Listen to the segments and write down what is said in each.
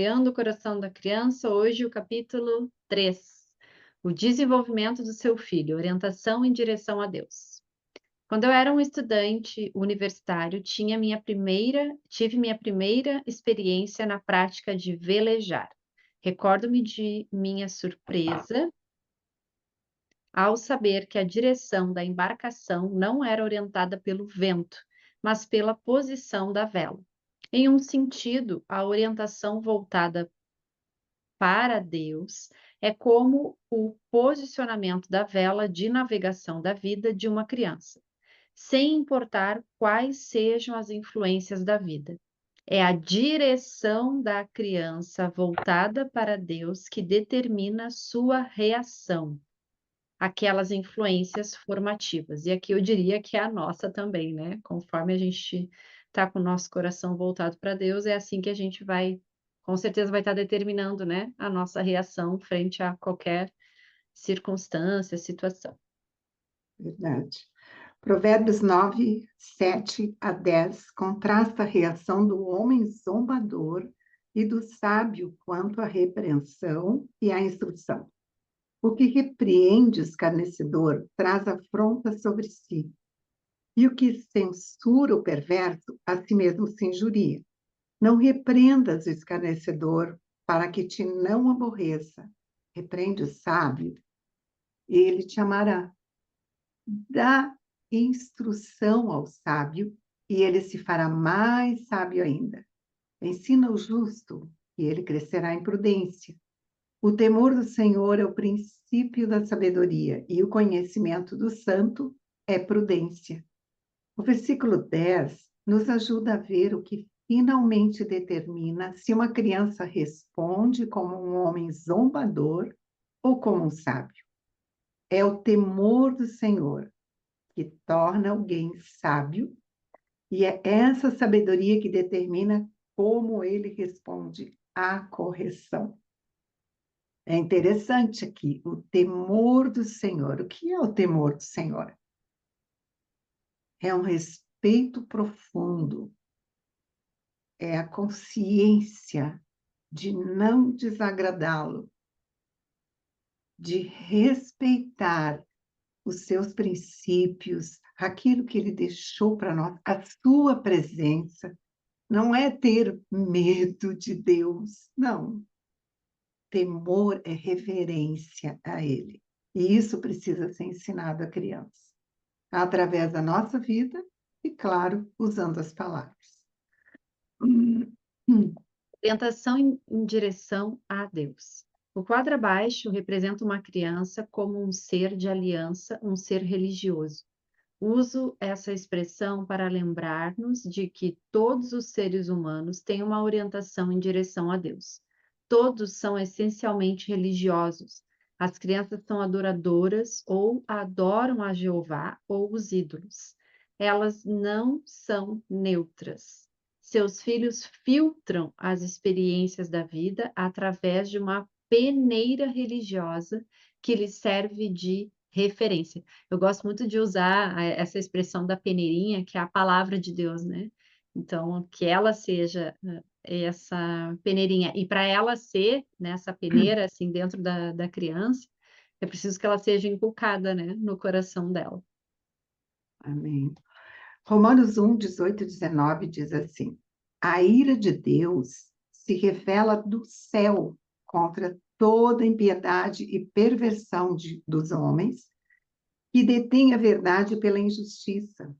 Saboreando o Coração da Criança, hoje o capítulo 3, o desenvolvimento do seu filho, orientação em direção a Deus. Quando eu era um estudante universitário, tive minha primeira experiência na prática de velejar. Recordo-me de minha surpresa ao saber que a direção da embarcação não era orientada pelo vento, mas pela posição da vela. Em um sentido, a orientação voltada para Deus é como o posicionamento da vela de navegação da vida de uma criança, sem importar quais sejam as influências da vida. É a direção da criança voltada para Deus que determina sua reação, aquelas influências formativas. E aqui eu diria que é a nossa também, né? Conforme a gente está com o nosso coração voltado para Deus, é assim que a gente vai, com certeza vai estar determinando, né, a nossa reação frente a qualquer circunstância, situação. Verdade. Provérbios 9, 7 a 10 contrasta a reação do homem zombador e do sábio quanto à repreensão e à instrução. O que repreende o escarnecedor traz afronta sobre si, e o que censura o perverso a si mesmo se injuria. Não repreendas o escarnecedor para que te não aborreça. Repreende o sábio, e ele te amará. Dá instrução ao sábio, e ele se fará mais sábio ainda. Ensina o justo, e ele crescerá em prudência. O temor do Senhor é o princípio da sabedoria, e o conhecimento do santo é prudência. O versículo 10 nos ajuda a ver o que finalmente determina se uma criança responde como um homem zombador ou como um sábio. É o temor do Senhor que torna alguém sábio, e é essa sabedoria que determina como ele responde à correção. É interessante aqui, o temor do Senhor. O que é o temor do Senhor? É um respeito profundo, é a consciência de não desagradá-lo, de respeitar os seus princípios, aquilo que ele deixou para nós, a sua presença. Não é ter medo de Deus, não. Temor é reverência a Ele. E isso precisa ser ensinado à criança, através da nossa vida e, claro, usando as palavras. Orientação em direção a Deus. O quadro abaixo representa uma criança como um ser de aliança, um ser religioso. Uso essa expressão para lembrar-nos de que todos os seres humanos têm uma orientação em direção a Deus. Todos são essencialmente religiosos. As crianças são adoradoras ou adoram a Jeová ou os ídolos. Elas não são neutras. Seus filhos filtram as experiências da vida através de uma peneira religiosa que lhes serve de referência. Eu gosto muito de usar essa expressão da peneirinha, que é a palavra de Deus, né? Então, que ela seja essa peneirinha. E para ela ser nessa peneira, assim, dentro da criança, é preciso que ela seja inculcada, né, no coração dela. Amém. Romanos 1, 18 e 19 diz assim: a ira de Deus se revela do céu contra toda impiedade e perversão dos homens, que detêm a verdade pela injustiça.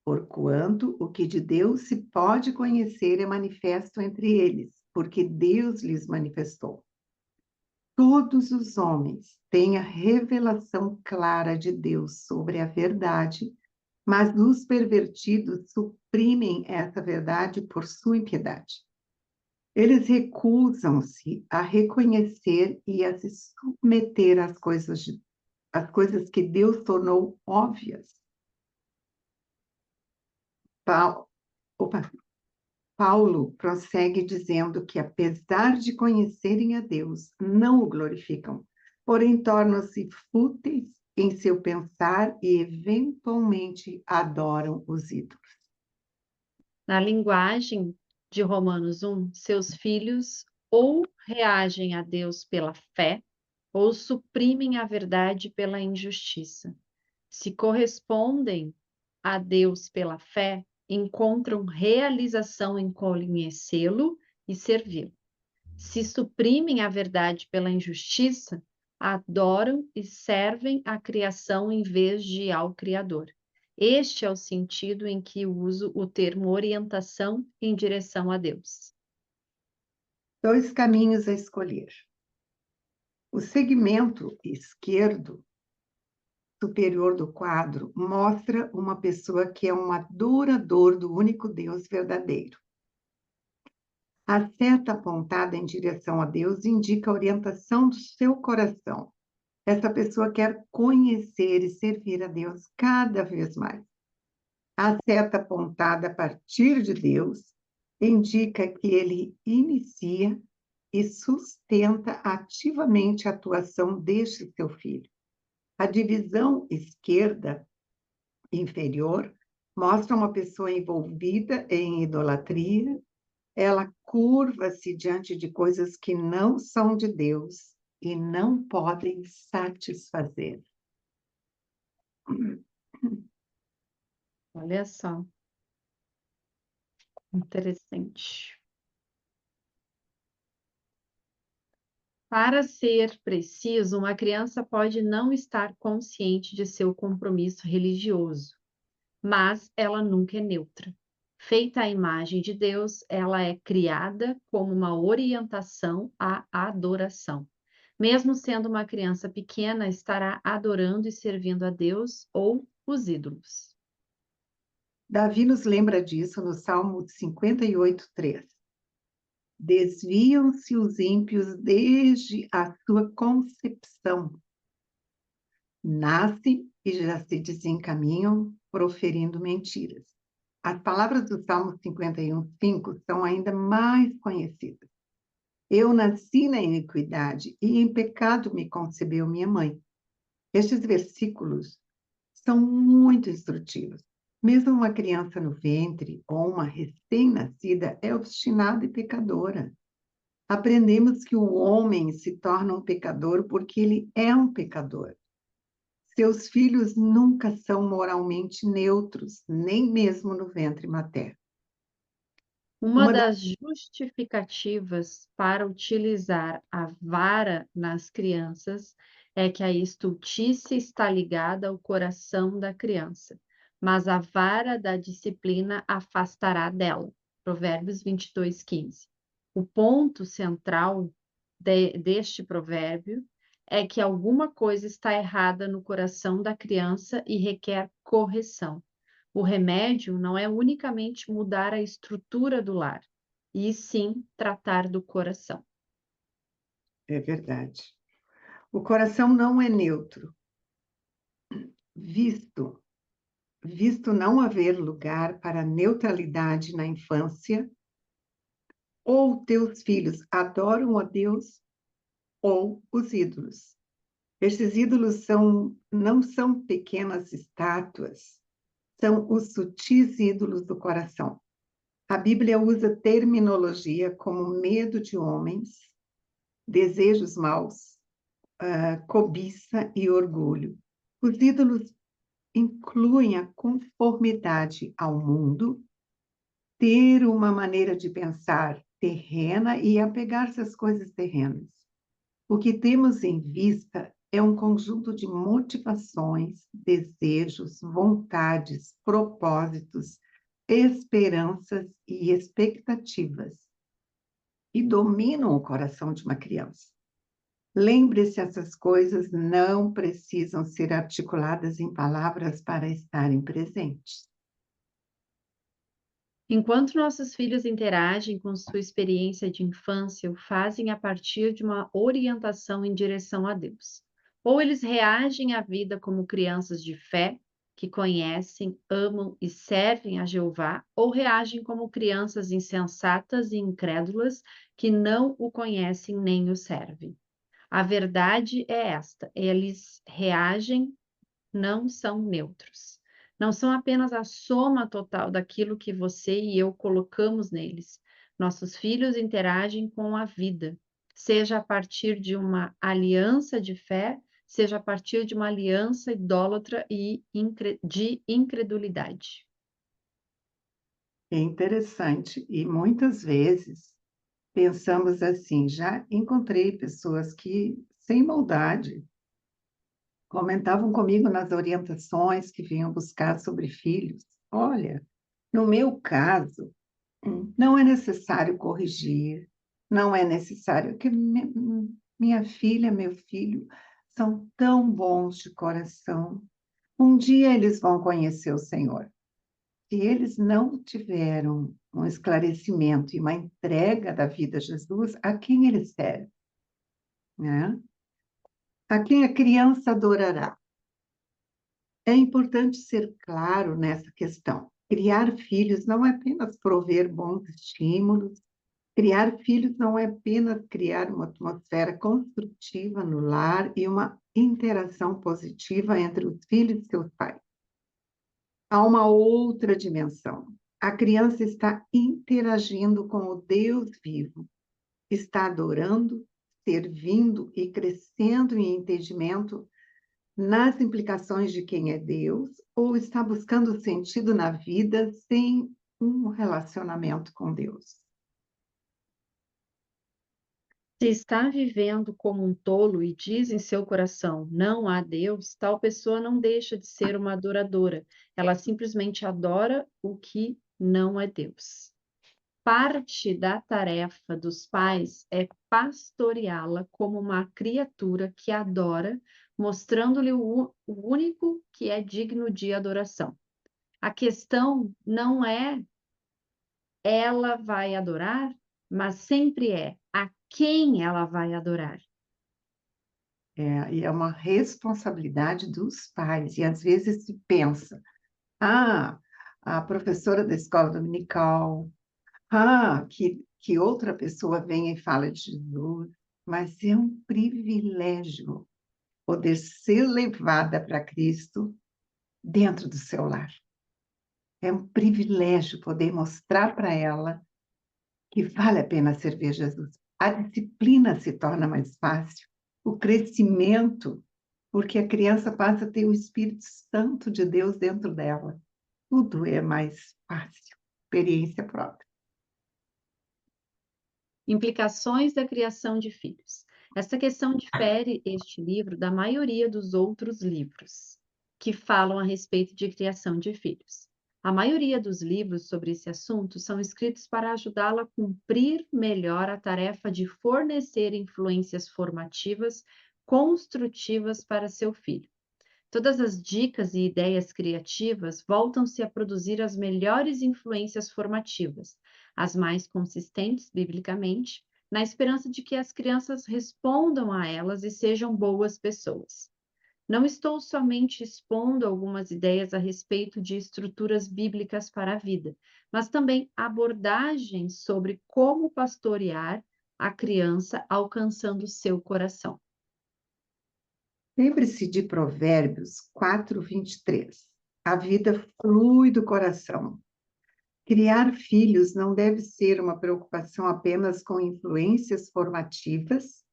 Porquanto o que de Deus se pode conhecer é manifesto entre eles, porque Deus lhes manifestou. Todos os homens têm a revelação clara de Deus sobre a verdade, mas os pervertidos suprimem essa verdade por sua impiedade. Eles recusam-se a reconhecer e a se submeter às coisas que Deus tornou óbvias. Paulo prossegue dizendo que, apesar de conhecerem a Deus, não o glorificam, porém tornam-se fúteis em seu pensar e, eventualmente, adoram os ídolos. Na linguagem de Romanos 1, seus filhos ou reagem a Deus pela fé, ou suprimem a verdade pela injustiça. Se correspondem a Deus pela fé, encontram realização em conhecê-lo e servi-lo. Se suprimem a verdade pela injustiça, adoram e servem a criação em vez de ao Criador. Este é o sentido em que uso o termo orientação em direção a Deus. 2 caminhos a escolher. O segmento esquerdo superior do quadro mostra uma pessoa que é um adorador do único Deus verdadeiro. A seta apontada em direção a Deus indica a orientação do seu coração. Essa pessoa quer conhecer e servir a Deus cada vez mais. A seta apontada a partir de Deus indica que ele inicia e sustenta ativamente a atuação deste seu filho. A divisão esquerda inferior mostra uma pessoa envolvida em idolatria. Ela curva-se diante de coisas que não são de Deus e não podem satisfazer. Olha só, interessante. Para ser preciso, uma criança pode não estar consciente de seu compromisso religioso, mas ela nunca é neutra. Feita à imagem de Deus, ela é criada como uma orientação à adoração. Mesmo sendo uma criança pequena, estará adorando e servindo a Deus ou os ídolos. Davi nos lembra disso no Salmo 58:3. Desviam-se os ímpios desde a sua concepção. Nascem e já se desencaminham, proferindo mentiras. As palavras do Salmo 51:5 são ainda mais conhecidas. Eu nasci na iniquidade e em pecado me concebeu minha mãe. Estes versículos são muito instrutivos. Mesmo uma criança no ventre ou uma recém-nascida é obstinada e pecadora. Aprendemos que o homem se torna um pecador porque ele é um pecador. Seus filhos nunca são moralmente neutros, nem mesmo no ventre materno. Uma das justificativas para utilizar a vara nas crianças é que a estultícia está ligada ao coração da criança, mas a vara da disciplina afastará dela. Provérbios 22:15. O ponto central deste provérbio é que alguma coisa está errada no coração da criança e requer correção. O remédio não é unicamente mudar a estrutura do lar, e sim tratar do coração. É verdade. O coração não é neutro, visto não haver lugar para neutralidade na infância, ou teus filhos adoram a Deus ou os ídolos. Estes ídolos não são pequenas estátuas, são os sutis ídolos do coração. A Bíblia usa terminologia como medo de homens, desejos maus, cobiça e orgulho. Os ídolos incluem a conformidade ao mundo, ter uma maneira de pensar terrena e apegar-se às coisas terrenas. O que temos em vista é um conjunto de motivações, desejos, vontades, propósitos, esperanças e expectativas que dominam o coração de uma criança. Lembre-se, essas coisas não precisam ser articuladas em palavras para estarem presentes. Enquanto nossos filhos interagem com sua experiência de infância, o fazem a partir de uma orientação em direção a Deus. Ou eles reagem à vida como crianças de fé, que conhecem, amam e servem a Jeová, ou reagem como crianças insensatas e incrédulas que não o conhecem nem o servem. A verdade é esta: eles reagem, não são neutros. Não são apenas a soma total daquilo que você e eu colocamos neles, Nossos filhos interagem com a vida, seja a partir de uma aliança de fé, seja a partir de uma aliança idólatra e de incredulidade. É interessante, e muitas vezes pensamos assim, já encontrei pessoas que, sem maldade, comentavam comigo nas orientações que vinham buscar sobre filhos. Olha, no meu caso, não é necessário corrigir, não é necessário, que minha filha, meu filho são tão bons de coração. Um dia eles vão conhecer o Senhor. Se eles não tiveram um esclarecimento e uma entrega da vida a Jesus, a quem eles servem, né? A quem a criança adorará? É importante ser claro nessa questão. Criar filhos não é apenas prover bons estímulos, criar filhos não é apenas criar uma atmosfera construtiva no lar e uma interação positiva entre os filhos e seus pais. Há uma outra dimensão. A criança está interagindo com o Deus vivo, está adorando, servindo e crescendo em entendimento nas implicações de quem é Deus, ou está buscando sentido na vida sem um relacionamento com Deus. Se está vivendo como um tolo e diz em seu coração, não há Deus, tal pessoa não deixa de ser uma adoradora. Ela simplesmente adora o que não é Deus. Parte da tarefa dos pais é pastoreá-la como uma criatura que adora, mostrando-lhe o único que é digno de adoração. A questão não é ela vai adorar, mas sempre é a quem ela vai adorar. E é uma responsabilidade dos pais. E às vezes se pensa, a professora da escola dominical, que outra pessoa venha e fala de Jesus, mas é um privilégio poder ser levada para Cristo dentro do seu lar. É um privilégio poder mostrar para ela que vale a pena servir Jesus. A disciplina se torna mais fácil, o crescimento, porque a criança passa a ter o Espírito Santo de Deus dentro dela. Tudo é mais fácil, experiência própria. Implicações da criação de filhos. Esta questão difere este livro da maioria dos outros livros que falam a respeito de criação de filhos. A maioria dos livros sobre esse assunto são escritos para ajudá-la a cumprir melhor a tarefa de fornecer influências formativas, construtivas para seu filho. Todas as dicas e ideias criativas voltam-se a produzir as melhores influências formativas, as mais consistentes biblicamente, na esperança de que as crianças respondam a elas e sejam boas pessoas. Não estou somente expondo algumas ideias a respeito de estruturas bíblicas para a vida, mas também abordagens sobre como pastorear a criança alcançando seu coração. Lembre-se de Provérbios 4:23. A vida flui do coração. Criar filhos não deve ser uma preocupação apenas com influências formativas,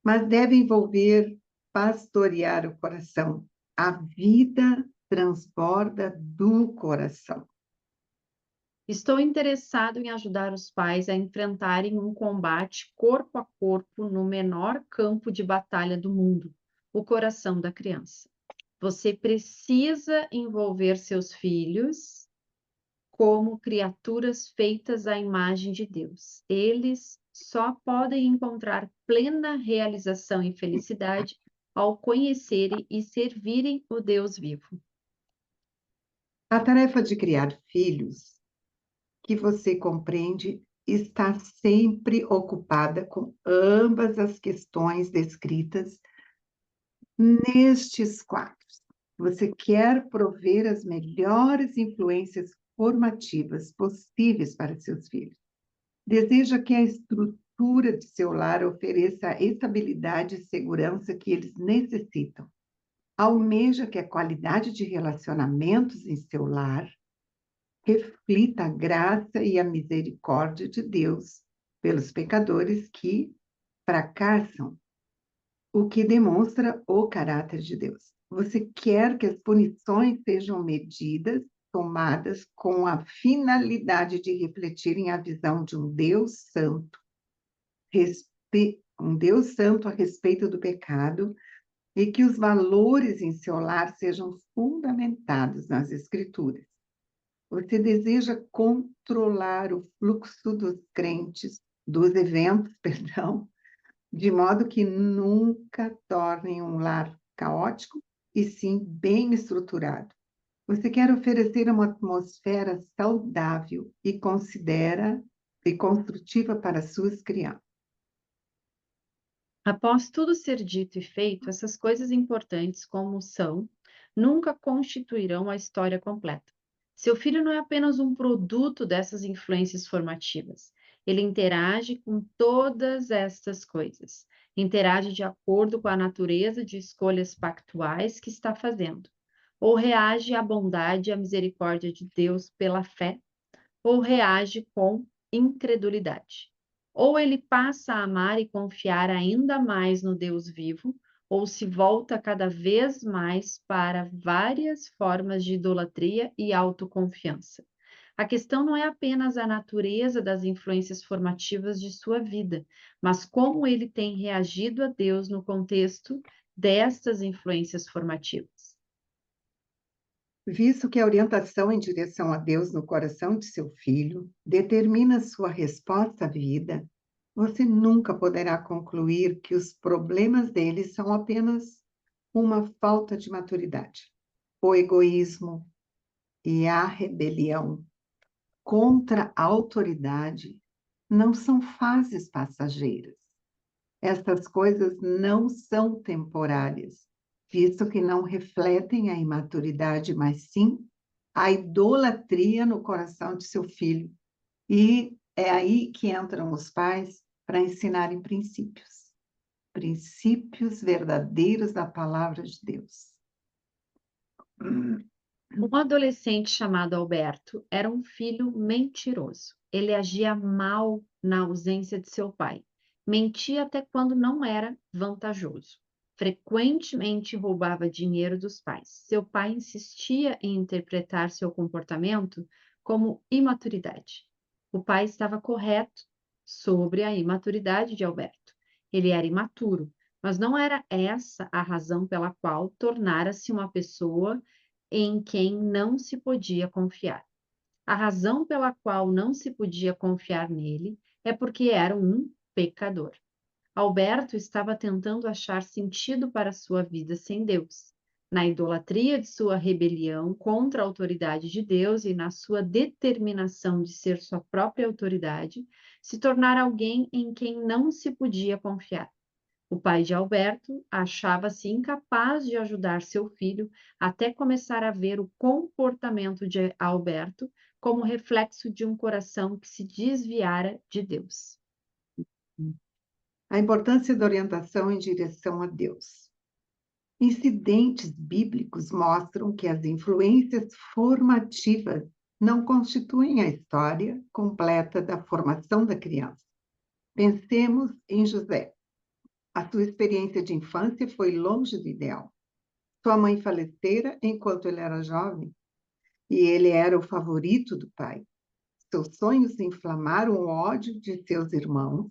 mas deve envolver pastorear o coração. A vida transborda do coração. Estou interessado em ajudar os pais a enfrentarem um combate corpo a corpo no menor campo de batalha do mundo, o coração da criança. Você precisa envolver seus filhos como criaturas feitas à imagem de Deus. Eles só podem encontrar plena realização e felicidade ao conhecerem e servirem o Deus vivo. A tarefa de criar filhos, que você compreende, está sempre ocupada com ambas as questões descritas nestes quadros. Você quer prover as melhores influências formativas possíveis para seus filhos. Deseja que a estrutura de seu lar ofereça a estabilidade e segurança que eles necessitam. Almeja que a qualidade de relacionamentos em seu lar reflita a graça e a misericórdia de Deus pelos pecadores que fracassam, o que demonstra o caráter de Deus. Você quer que as punições sejam medidas, tomadas com a finalidade de refletirem a visão de um Deus santo, a respeito do pecado, e que os valores em seu lar sejam fundamentados nas Escrituras. Você deseja controlar o fluxo dos crentes, dos eventos, perdão, de modo que nunca tornem um lar caótico, e sim bem estruturado. Você quer oferecer uma atmosfera saudável e construtiva para suas crianças. Após tudo ser dito e feito, essas coisas importantes como são, nunca constituirão a história completa. Seu filho não é apenas um produto dessas influências formativas. Ele interage com todas estas coisas. Interage de acordo com a natureza de escolhas pactuais que está fazendo. Ou reage à bondade e à misericórdia de Deus pela fé, ou reage com incredulidade. Ou ele passa a amar e confiar ainda mais no Deus vivo, ou se volta cada vez mais para várias formas de idolatria e autoconfiança. A questão não é apenas a natureza das influências formativas de sua vida, mas como ele tem reagido a Deus no contexto destas influências formativas. Visto que a orientação em direção a Deus no coração de seu filho determina sua resposta à vida, você nunca poderá concluir que os problemas dele são apenas uma falta de maturidade. O egoísmo e a rebelião contra a autoridade não são fases passageiras. Estas coisas não são temporárias, visto que não refletem a imaturidade, mas sim a idolatria no coração de seu filho. E é aí que entram os pais para ensinarem princípios verdadeiros da palavra de Deus. Um adolescente chamado Alberto era um filho mentiroso. Ele agia mal na ausência de seu pai. Mentia até quando não era vantajoso. Frequentemente roubava dinheiro dos pais. Seu pai insistia em interpretar seu comportamento como imaturidade. O pai estava correto sobre a imaturidade de Alberto. Ele era imaturo, mas não era essa a razão pela qual tornara-se uma pessoa em quem não se podia confiar. A razão pela qual não se podia confiar nele é porque era um pecador. Alberto estava tentando achar sentido para sua vida sem Deus, na idolatria de sua rebelião contra a autoridade de Deus e na sua determinação de ser sua própria autoridade, se tornar alguém em quem não se podia confiar. O pai de Alberto achava-se incapaz de ajudar seu filho até começar a ver o comportamento de Alberto como reflexo de um coração que se desviara de Deus. A importância da orientação em direção a Deus. Incidentes bíblicos mostram que as influências formativas não constituem a história completa da formação da criança. Pensemos em José. A sua experiência de infância foi longe do ideal. Sua mãe falecera enquanto ele era jovem, e ele era o favorito do pai. Seus sonhos inflamaram o ódio de seus irmãos.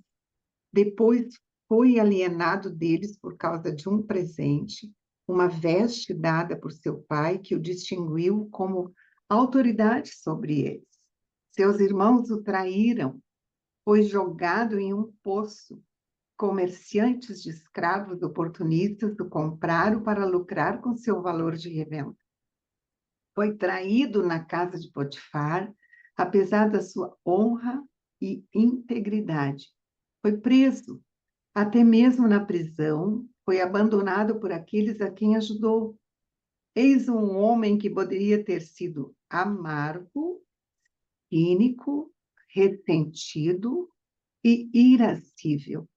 Depois foi alienado deles por causa de um presente, uma veste dada por seu pai que o distinguiu como autoridade sobre eles. Seus irmãos o traíram, foi jogado em um poço. Comerciantes de escravos oportunistas o compraram para lucrar com seu valor de revenda. Foi traído na casa de Potifar, apesar da sua honra e integridade. Foi preso, até mesmo na prisão, foi abandonado por aqueles a quem ajudou. Eis um homem que poderia ter sido amargo, cínico, ressentido e irascível.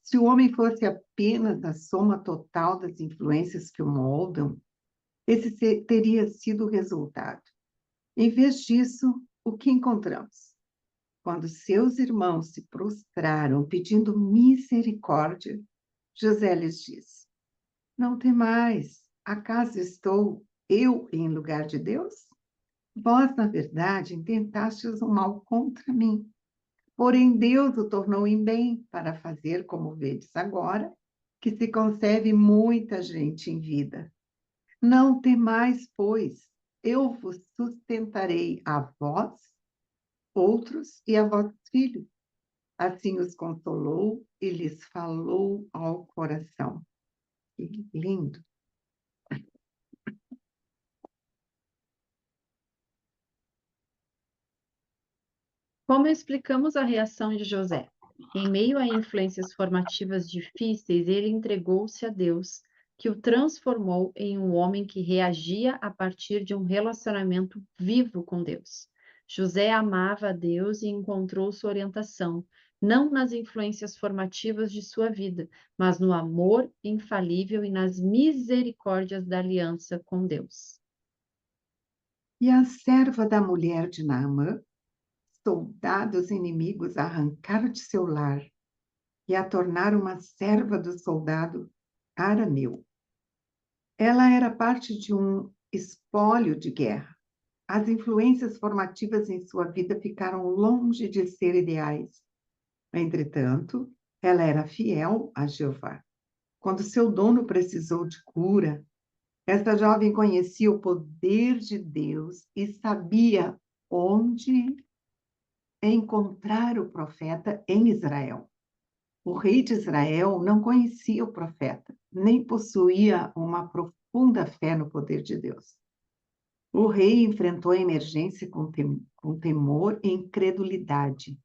Se o homem fosse apenas a soma total das influências que o moldam, esse teria sido o resultado. Em vez disso, o que encontramos? Quando seus irmãos se prostraram pedindo misericórdia, José lhes disse: Não temais, acaso estou eu em lugar de Deus? Vós, na verdade, intentastes o mal contra mim. Porém, Deus o tornou em bem para fazer, como vedes agora, que se conserve muita gente em vida. Não temais, pois, eu vos sustentarei a vós, outros e a vossos filhos. Assim os consolou e lhes falou ao coração. Que lindo! Como explicamos a reação de José? Em meio a influências formativas difíceis, ele entregou-se a Deus, que o transformou em um homem que reagia a partir de um relacionamento vivo com Deus. José amava a Deus e encontrou sua orientação, não nas influências formativas de sua vida, mas no amor infalível e nas misericórdias da aliança com Deus. E a serva da mulher de Naamã, soldados inimigos a arrancaram de seu lar e a tornaram uma serva do soldado arameu. Ela era parte de um espólio de guerra. As influências formativas em sua vida ficaram longe de ser ideais. Entretanto, ela era fiel a Jeová. Quando seu dono precisou de cura, esta jovem conhecia o poder de Deus e sabia onde encontrar o profeta em Israel. O rei de Israel não conhecia o profeta, nem possuía uma profunda fé no poder de Deus. O rei enfrentou a emergência com temor e incredulidade.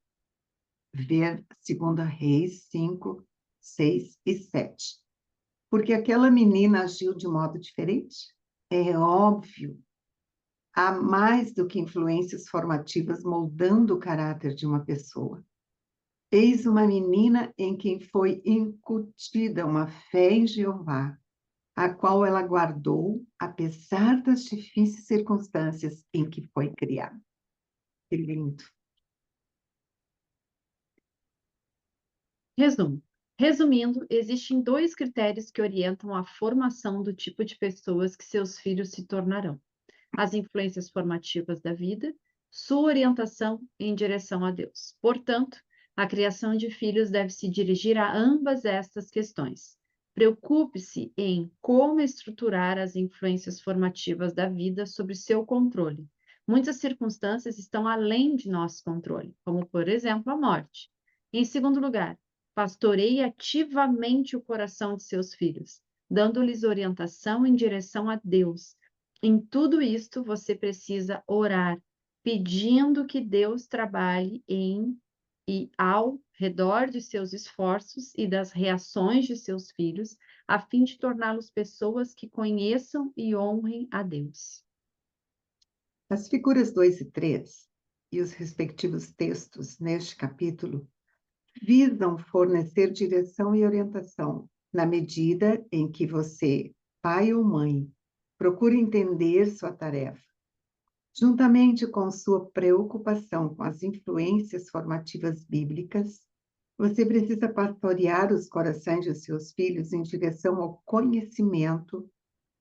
Ver 2 Reis 5, 6 e 7. Porque aquela menina agiu de modo diferente? É óbvio. Há mais do que influências formativas moldando o caráter de uma pessoa. Eis uma menina em quem foi incutida uma fé em Jeová, a qual ela guardou, apesar das difíceis circunstâncias em que foi criada. Que lindo. Resumo. Resumindo, existem dois critérios que orientam a formação do tipo de pessoas que seus filhos se tornarão: as influências formativas da vida, sua orientação em direção a Deus. Portanto, a criação de filhos deve se dirigir a ambas estas questões. Preocupe-se em como estruturar as influências formativas da vida sob seu controle. Muitas circunstâncias estão além de nosso controle, como, por exemplo, a morte. Em segundo lugar, pastoreie ativamente o coração de seus filhos, dando-lhes orientação em direção a Deus. Em tudo isto, você precisa orar, pedindo que Deus trabalhe em e ao redor de seus esforços e das reações de seus filhos, a fim de torná-los pessoas que conheçam e honrem a Deus. As figuras 2 e 3 e os respectivos textos neste capítulo visam fornecer direção e orientação na medida em que você, pai ou mãe, procura entender sua tarefa, juntamente com sua preocupação com as influências formativas bíblicas. Você precisa pastorear os corações de seus filhos em direção ao conhecimento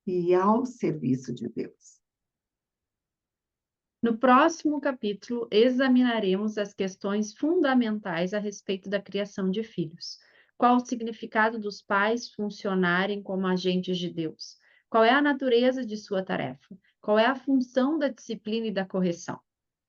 e ao serviço de Deus. No próximo capítulo, examinaremos as questões fundamentais a respeito da criação de filhos. Qual o significado dos pais funcionarem como agentes de Deus? Qual é a natureza de sua tarefa? Qual é a função da disciplina e da correção?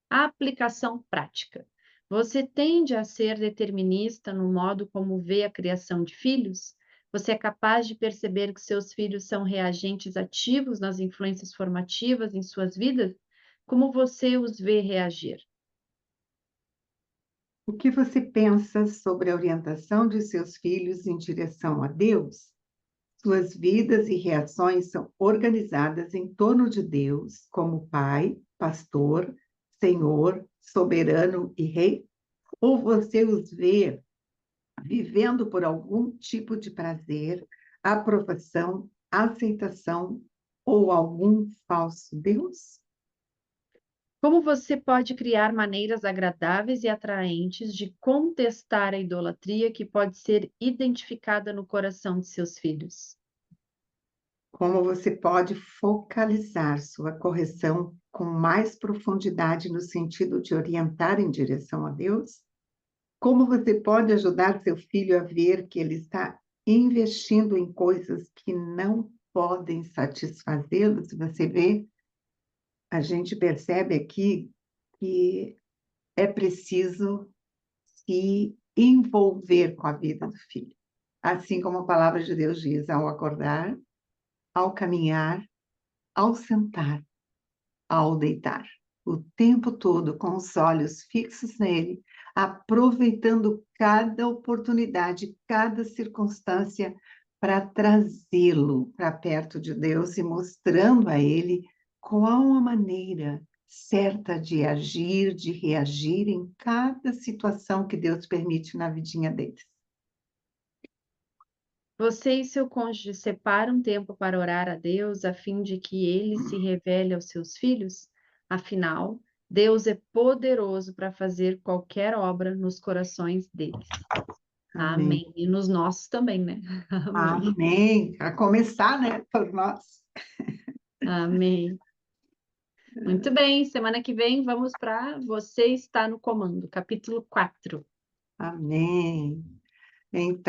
A aplicação prática. Você tende a ser determinista no modo como vê a criação de filhos? Você é capaz de perceber que seus filhos são reagentes ativos nas influências formativas em suas vidas? Como você os vê reagir? O que você pensa sobre a orientação de seus filhos em direção a Deus? Suas vidas e reações são organizadas em torno de Deus como Pai, Pastor, Senhor, Soberano e Rei? Ou você os vê vivendo por algum tipo de prazer, aprovação, aceitação ou algum falso Deus? Como você pode criar maneiras agradáveis e atraentes de contestar a idolatria que pode ser identificada no coração de seus filhos? Como você pode focalizar sua correção com mais profundidade no sentido de orientar em direção a Deus? Como você pode ajudar seu filho a ver que ele está investindo em coisas que não podem satisfazê-lo? Se você vê, a gente percebe aqui que é preciso se envolver com a vida do filho. Assim como a palavra de Deus diz, ao acordar, ao caminhar, ao sentar, ao deitar. O tempo todo com os olhos fixos nele, aproveitando cada oportunidade, cada circunstância para trazê-lo para perto de Deus e mostrando a ele qual a maneira certa de agir, de reagir em cada situação que Deus permite na vidinha deles. Você e seu cônjuge separam tempo para orar a Deus a fim de que ele se revele aos seus filhos? Afinal, Deus é poderoso para fazer qualquer obra nos corações deles. Amém. Amém. E nos nossos também, né? Amém. Amém. A começar, né, por nós. Amém. Muito bem, semana que vem vamos para Você está no comando, capítulo 4. Amém. Então,